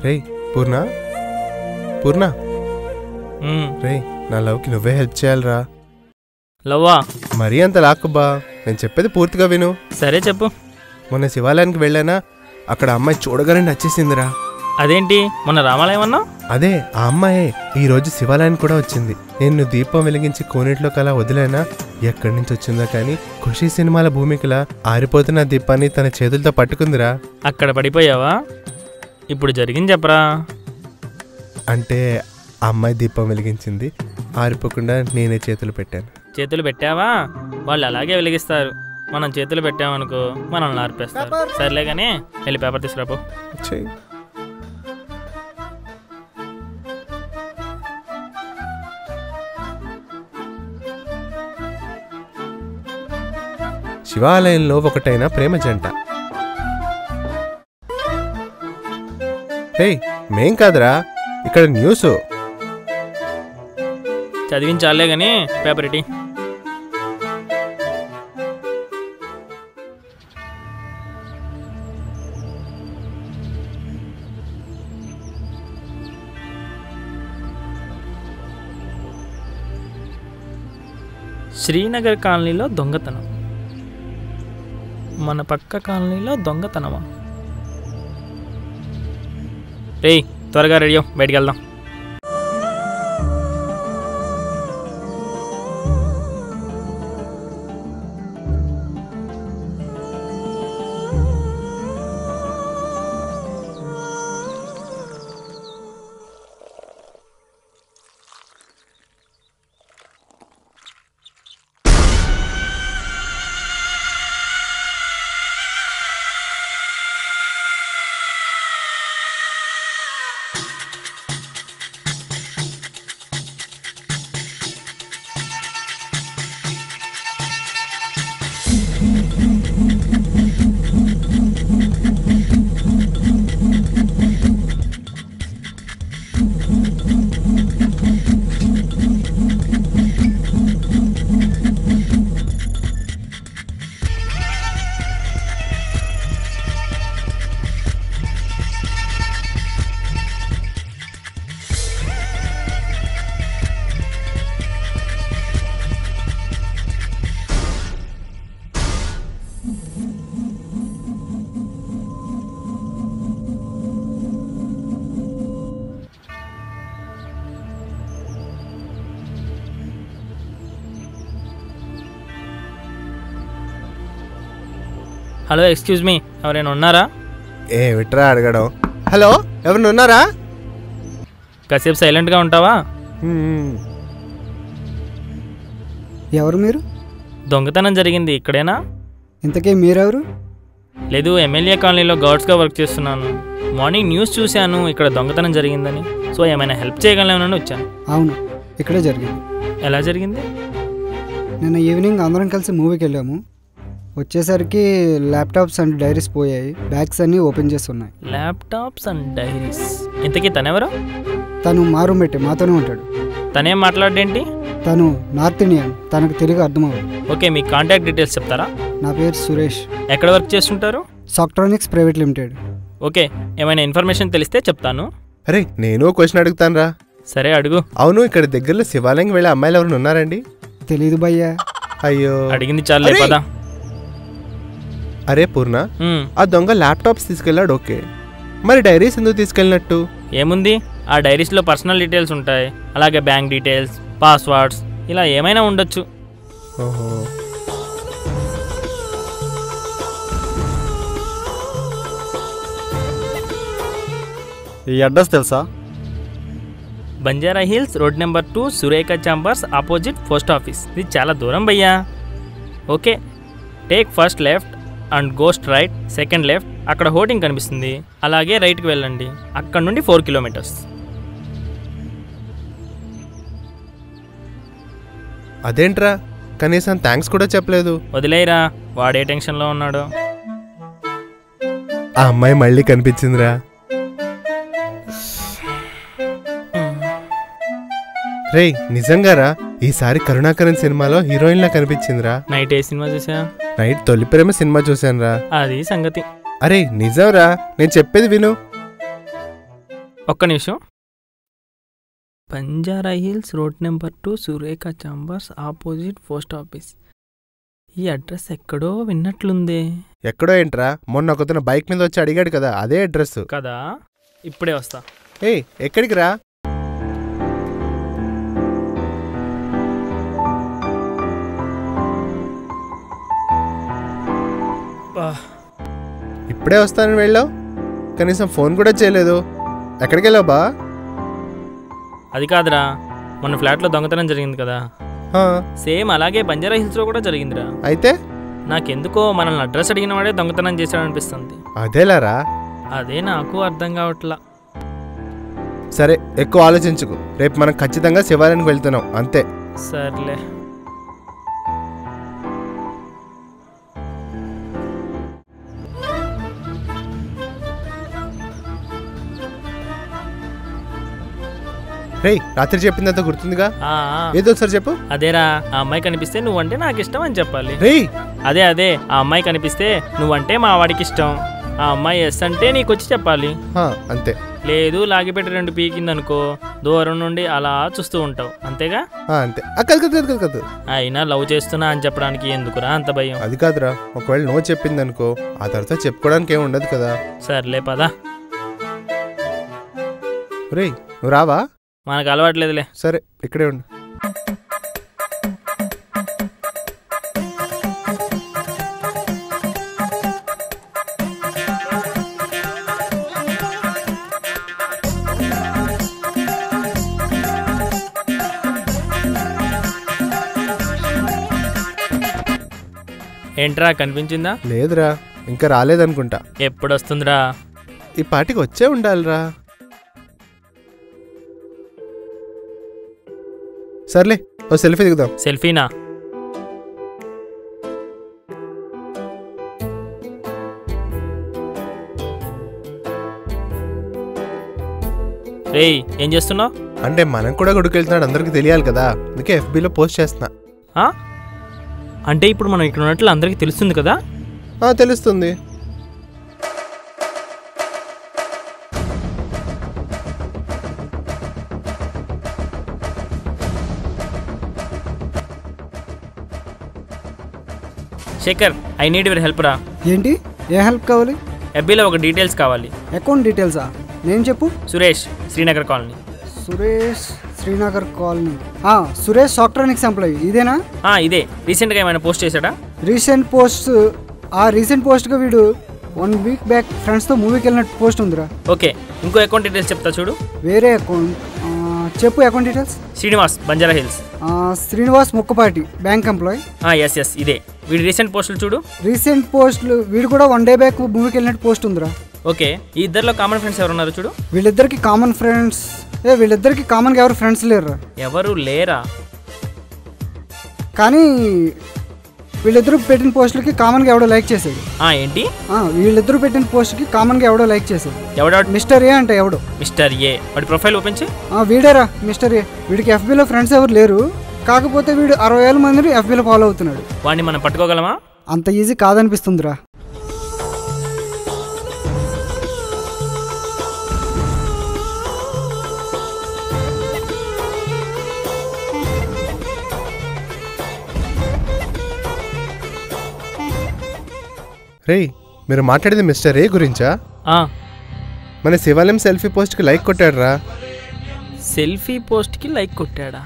రే పూర్ణ పూర్ణ రే నా లవ్కి నువ్వే హెల్ప్ చేయాలరా. లవ్వా? మరీ అంత లాక్కుబ్బా, నేను చెప్పేది పూర్తిగా విను. సరే చెప్పు. మొన్న శివాలయానికి వెళ్ళానా, అక్కడ అమ్మాయి చూడగానే నచ్చేసిందిరా. అదేంటి మొన్న రామాలయం అన్నా? అదే ఆ అమ్మాయే ఈరోజు శివాలయానికి కూడా వచ్చింది. నేను దీపం వెలిగించి కోనేట్లో కలా వదిలేనా, ఎక్కడి నుంచి వచ్చిందో కానీ ఖుషి సినిమాల భూమికలా ఆరిపోతున్న దీపాన్ని తన చేతులతో పట్టుకుందిరా. అక్కడ పడిపోయావా? ఇప్పుడు జరిగింది చెప్పరా. అంటే ఆ అమ్మాయి దీపం వెలిగించింది, ఆరిపోకుండా నేనే చేతులు పెట్టాను. చేతులు పెట్టావా? వాళ్ళు అలాగే వెలిగిస్తారు. మనం చేతులు పెట్టామనుకో మనల్ని ఆర్పేస్తారు. సర్లే కానీ వెళ్ళి పేపర్ తీసుకురాపో. శివాలయంలో ఒకటైన ప్రేమ జంట. హే మేం కాదురా, ఇక్కడ న్యూస్. చదివించాలే గానీ పేపర్ ఇటీ. శ్రీనగర్ కాలనీలో దొంగతనం. మన పక్క కాలనీలో దొంగతనమా? రేయ్ త్వరగా రెడీ అవ్వు, బయటికి వెళ్దాం. హలో ఎక్స్క్యూజ్ మీ, ఎవరైనా ఉన్నారా? ఏ విట్రా అడగడం. హలో ఎవరైనా ఉన్నారా? కాసేపు సైలెంట్గా ఉంటావా? ఎవరు మీరు? దొంగతనం జరిగింది ఇక్కడేనా? ఇంతకీ మీరెవరు? లేదు, ఎమ్మెల్యే కాలనీలో గార్డ్స్గా వర్క్ చేస్తున్నాను. మార్నింగ్ న్యూస్ చూశాను ఇక్కడ దొంగతనం జరిగిందని. సో ఏమైనా హెల్ప్ చేయగలనని వచ్చాను. అవును, ఇక్కడే జరిగింది. ఎలా జరిగింది? నిన్న ఈవినింగ్ అందరం కలిసి మూవీకి వెళ్ళాము. వచ్చేసరికి ల్యాప్టాప్స్ అండ్ డైరీస్ పోయాయి. బ్యాగ్స్ అన్నీ ఓపెన్ చేసి ఉన్నాయి. Laptops and diaries. ఇంతకీ తనెవరు? తను మా రూమ్మేట్, మాతోనే ఉంటాడు. తనేం మాట్లాడేంటి? తను నార్త్ ఇండియన్, తనకు తెలుగు అర్థమవుతుంది. ఓకే, మీ కాంటాక్ట్ డీటెయిల్స్ చెప్తారా? నా పేరు సురేష్. ఎక్కడ వర్క్ చేస్తుంటారు? సాఫ్ట్రానిక్స్ ప్రైవేట్ లిమిటెడ్. ఓకే, ఏమైనా ఇన్ఫర్మేషన్ తెలిస్తే చెప్తాను. అరే నేను క్వశ్చన్ అడుగుతాను రా. సరే అడుగు. అవును, ఇక్కడ దగ్గరలో శివాలయం వెళ్ళే అమ్మాయిలు ఎవరైనా ఉన్నారండి? తెలీదు భయ్యా. అయ్యో, అడిగింది చాలే పదా. అరే పూర్ణ, ఆ దొంగ ల్యాప్టాప్స్ తీసుకెళ్ళాడు ఓకే, మరి డైరీస్ ఎందుకు తీసుకెళ్ళినట్టు? ఏముంది, ఆ డైరీస్లో పర్సనల్ డీటెయిల్స్ ఉంటాయి. అలాగే బ్యాంక్ డీటెయిల్స్, పాస్వర్డ్స్, ఇలా ఏమైనా ఉండొచ్చు. ఓహో, ఈ అడ్రస్ తెలుసా? Banjara hills road number 2, Surekha chambers opposite post office. ఇది చాలా దూరం భయ్యా. Okay, take first left and go straight, second left, అక్కడ హోర్డింగ్ కనిపిస్తుంది. అలాగే రైట్కి వెళ్ళండి, అక్కడ నుండి 4 కిలోమీటర్స్. అదేంట్రా, కనీసం థ్యాంక్స్ కూడా చెప్పలేదు. వదిలేయరా, వాడే టెన్షన్లో ఉన్నాడు. ఆ అమ్మాయి మళ్ళీ కనిపించిందిరా. రే నిజంగారా, ఈసారి కరుణాకరన్ సినిమాలో హీరోయిన్ లా కనిపించిందిరా. నైట్ ఏ సినిమా చూసా? నైట్ తొలి ప్రేమ సినిమా చూశాను రా. అది సంగతి. అరే నిజంరా, నేను చెప్పేది విను. ఒక్క నిమిషం. Banjara hills road number 2 Surekha chambers opposite post office. ఈ అడ్రస్ ఎక్కడో విన్నట్లుందే. ఎక్కడో ఏంట్రా, మొన్న ఒకతను బైక్ మీద వచ్చి అడిగాడు కదా, అదే అడ్రస్ కదా. ఇప్పుడే వస్తా. ఏయ్ ఎక్కడికి రా? ఇప్పుడే వస్తానని వెళ్ళావు, కనీసం ఫోన్ కూడా చేయలేదు. ఎక్కడికి వెళ్ళావు బా? అది కాదురా, మన ఫ్లాట్లో దొంగతనం జరిగింది కదా, సేమ్ అలాగే బంజారా హిల్స్లో కూడా జరిగిందిరా. అయితే నాకెందుకో మనల్ని అడ్రస్ అడిగిన వాడే దొంగతనం చేశాడనిపిస్తుంది. అదేలారా? అదే నాకు అర్థం కావట్లా. సరే ఎక్కువ ఆలోచించుకు, రేపు మనం ఖచ్చితంగా శివాలయానికి వెళ్తున్నాం అంతే. సర్లే. రేయ్ రాత్రి చెప్పిందంతా గుర్తుందిగా, ఏదో ఒకసారి చెప్పు. అదేరా, ఆ అమ్మాయి కనిపిస్తే నువ్వంటే నాకు ఇష్టం అని చెప్పాలి. రేయ్ అదే ఆ అమ్మాయి కనిపిస్తే నువ్వంటే మా వాడికి ఇష్టం, ఆ అమ్మాయి ఎస్ అంటే నీకు వచ్చి చెప్పాలి. అంతే. లేదు లాగిపెట్టి 2 పీకిందనుకో, దూరం నుండి అలా చూస్తూ ఉంటావు, అంతేగా? అంతే. కాదు అయినా లవ్ చేస్తున్నా అని చెప్పడానికి ఎందుకురా అంత భయం? అది కాదురా, ఒకవేళ నో చెప్పింది అనుకో, ఆ తర్వాత చెప్పుకోవడానికి ఏమి ఉండదు కదా. సర్లే పదా. రేయ్ నువ్వు రావా? మనకు అలవాట్లేదులే. సరే ఇక్కడే ఉండు. ఏంట్రా కనిపించిందా? లేదురా, ఇంకా రాలేదనుకుంటా. ఎప్పుడొస్తుందిరా? ఈ పాటికి వచ్చే ఉండాలిరా. సర్లే ఓ సెల్ఫీ దిగుదాం. సెల్ఫీనా? రేయ్ ఏం చేస్తున్నావు? అంటే మనం కూడా గుడికి వెళ్తున్నాడు అందరికి తెలియాలి కదా, అందుకే FBలో పోస్ట్ చేస్తున్నా. అంటే ఇప్పుడు మనం ఇక్కడ ఉన్నట్లు అందరికీ తెలుస్తుంది కదా? తెలుస్తుంది. Shekhar, I need your help రా. ఏంటి? ఏ హెల్ప్ కావాలి? FBలో ఒక డీటెయిల్స్ కావాలి. అకౌంట్ డీటెయిల్సా? నేను చెప్పు. Suresh, Srinagar colony. Suresh, Srinagar colony. Suresh software employee ఇదేనా? ఇదే. రీసెంట్గా ఏమైనా పోస్ట్ చేశాడా? రీసెంట్ పోస్ట్గా వీడు 1 వీక్ బ్యాక్ ఫ్రెండ్స్తో మూవీకి వెళ్ళినట్టు పోస్ట్ ఉందిరా. ఓకే, ఇంకో అకౌంట్ డీటెయిల్స్ చెప్తా చూడు. వేరే అకౌంట్ చెప్పు. Account details. Srinivas, Banjara hills. Srinivas Mukkapati, bank employee. Yes ఇదే. వీడి రీసెంట్ పోస్టులు చూడు. రీసెంట్ పోస్టులు వీడు కూడా 1 డే బ్యాక్ మూవీకి వెళ్ళినట్టు పోస్ట్ ఉందిరా. ఓకే, ఈ ఇద్దరిలో కామన్ ఫ్రెండ్స్ ఎవరు ఉన్నారు చూడు. వీళ్ళిద్దరికి కామన్ ఫ్రెండ్స్? వీళ్ళిద్దరికి కామన్గా ఎవరు ఫ్రెండ్స్ లేరురా. ఎవరు లేరా? కానీ వీళ్ళిద్దరు పెట్టిన పోస్టులకి కామన్గా ఎవడో లైక్ చేశాడు. ఏంటి? వీళ్ళిద్దరు పెట్టిన పోస్ట్కి కామన్గా ఎవడో లైక్ చేశాడు. ఎవడో? మిస్టర్ ఏ అంటే ఎవడో. మిస్టర్ ఏ? వాడి ప్రొఫైల్ ఓపెన్ చేయి. వీడేరా మిస్టర్ ఏ. వీడికి FBలో ఫ్రెండ్స్ ఎవరు లేరు, కాకపోతే వీడు 60,000 మందిని FBలో ఫాలో అవుతున్నాడు. వాడిని మనం పట్టుకోగలమా? అంత ఈజీ కాదనిపిస్తుందిరా. రేయ్ మీరు మాట్లాడేది మిస్టర్ ఏ గురించా? మన శివాలయం సెల్ఫీ పోస్ట్కి లైక్ కొట్టాడు రా. సెల్ఫీ పోస్ట్కి లైక్ కొట్టాడా?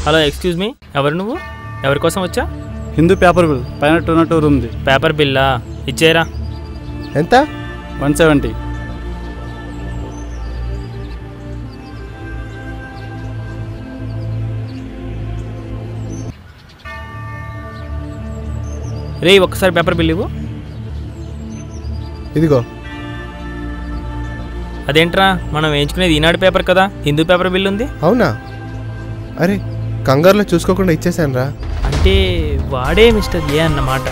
హలో, ఎక్స్క్యూజ్ మీ, ఎవరు నువ్వు? ఎవరి కోసం వచ్చా? హిందూ పేపర్ బిల్ పైన 202 ఉంది. పేపర్ బిల్లా? ఇచ్చేరా. ఎంత? 170. రే ఒక్కసారి పేపర్ బిల్ ఇవ్వు. ఇదిగో. అదేంట్రా మనం వేయించుకునేది ఈనాడు పేపర్ కదా, హిందూ పేపర్ బిల్ ఉంది. అవునా? అరే కంగారులో చూసుకోకుండా ఇచ్చేసాను రా. అంటే వాడే మిస్టర్ ఏ అన్నమాట.